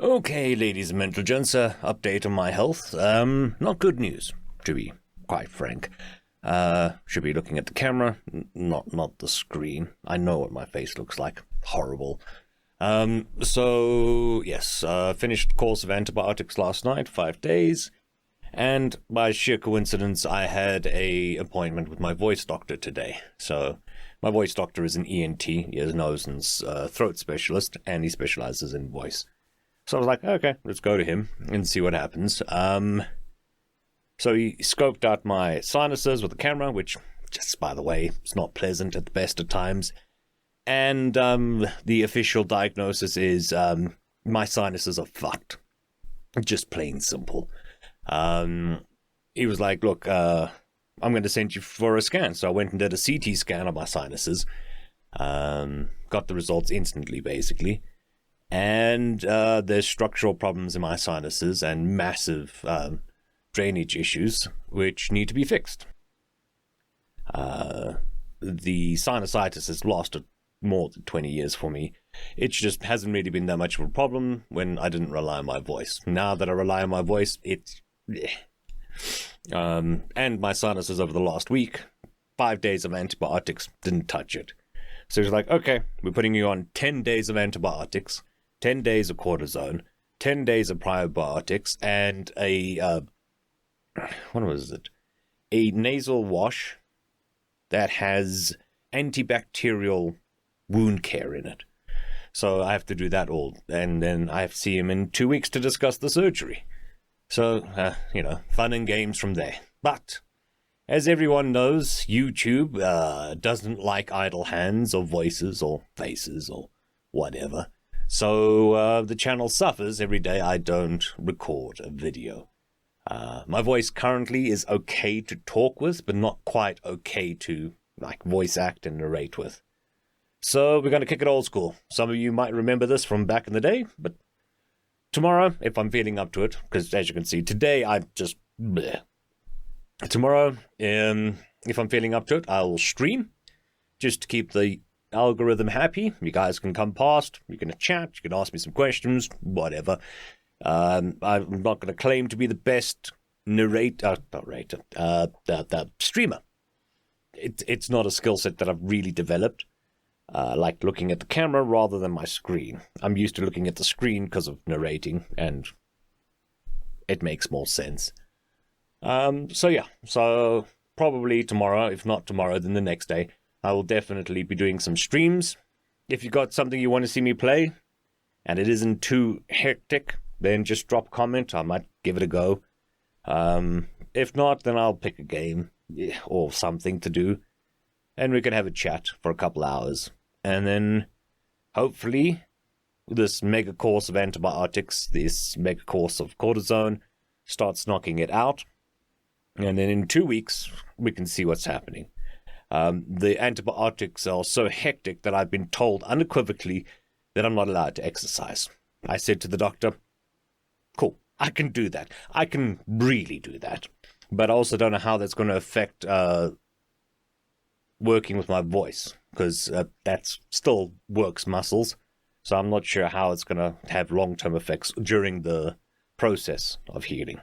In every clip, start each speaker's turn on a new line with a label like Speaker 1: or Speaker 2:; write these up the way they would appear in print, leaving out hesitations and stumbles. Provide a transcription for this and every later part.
Speaker 1: Okay, ladies and gents, update on my health. Not good news, to be quite frank. Should be looking at the camera, not the screen. I know what my face looks like. Horrible. Finished course of antibiotics last night, 5 days. And by sheer coincidence, I had a appointment with my voice doctor today. So, my voice doctor is an ENT, he is a nose and throat specialist, and he specializes in voice. So I was like, okay, let's go to him and see what happens. So he scoped out my sinuses with the camera, which, just by the way, is not pleasant at the best of times. And the official diagnosis is my sinuses are fucked. Just plain simple. He was like, look, I'm going to send you for a scan. So I went and did a CT scan of my sinuses. Got the results instantly, basically. And there's structural problems in my sinuses and massive drainage issues which need to be fixed. The sinusitis has lasted more than 20 years for me. It just hasn't really been that much of a problem when I didn't rely on my voice. Now that I rely on my voice, it's... and my sinuses over the last week, 5 days of antibiotics didn't touch it. So he's like, okay, we're putting you on 10 days of antibiotics, 10 days of cortisone, 10 days of probiotics, and a nasal wash that has antibacterial wound care in it. So I have to do that all, and then I have to see him in 2 weeks to discuss the surgery. So, fun and games from there. But, as everyone knows, YouTube doesn't like idle hands or voices or faces or whatever. So the channel suffers every day I don't record a video. My voice currently is okay to talk with, but not quite okay to voice act and narrate with. So we're going to kick it old school. Some of you might remember this from back in the day, but tomorrow, if I'm feeling up to it, because as you can see, today I'm just bleh. Tomorrow, if I'm feeling up to it, I'll stream just to keep the algorithm happy. You guys can come past, you can chat, you can ask me some questions, whatever. I'm not going to claim to be the best streamer. It's not a skill set that I've really developed. Like looking at the camera rather than my screen. I'm used to looking at the screen because of narrating, and it makes more sense. So probably tomorrow, if not tomorrow, then the next day, I will definitely be doing some streams. If you got something you want to see me play, and it isn't too hectic, then just drop a comment. I might give it a go. If not, then I'll pick a game or something to do, and we can have a chat for a couple hours. And then, hopefully, this mega course of antibiotics, this mega course of cortisone, starts knocking it out. And then in 2 weeks, we can see what's happening. The antibiotics are so hectic that I've been told unequivocally that I'm not allowed to exercise. I said to the doctor, cool, I can do that. I can really do that. But I also don't know how that's going to affect working with my voice, because that still works muscles. So I'm not sure how it's going to have long-term effects during the process of healing.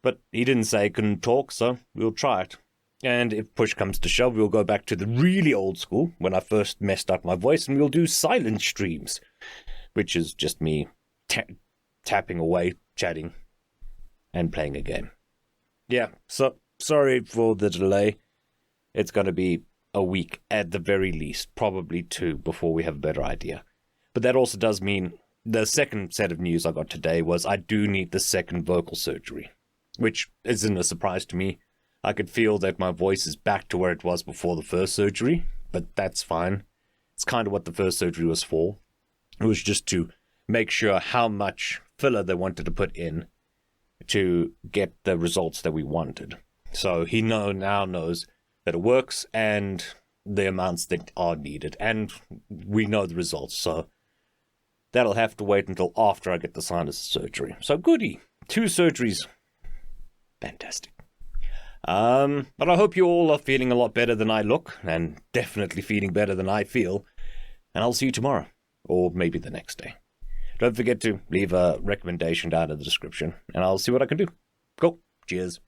Speaker 1: But he didn't say I couldn't talk, so we'll try it. And if push comes to shove, we'll go back to the really old school, when I first messed up my voice, and we'll do silent streams, which is just me tapping away, chatting, and playing a game. Yeah, so sorry for the delay. It's going to be a week at the very least, probably 2, before we have a better idea. But that also does mean the second set of news I got today was I do need the second vocal surgery, which isn't a surprise to me. I could feel that my voice is back to where it was before the first surgery, but that's fine. It's kind of what the first surgery was for. It was just to make sure how much filler they wanted to put in to get the results that we wanted. So he now knows that it works and the amounts that are needed, and we know the results, so that'll have to wait until after I get the sinus surgery. So goody, 2 surgeries. Fantastic. But I hope you all are feeling a lot better than I look, and definitely feeling better than I feel, and I'll see you tomorrow, or maybe the next day. don't forget to leave a recommendation down in the description, and I'll see what I can do. Cool. Cheers.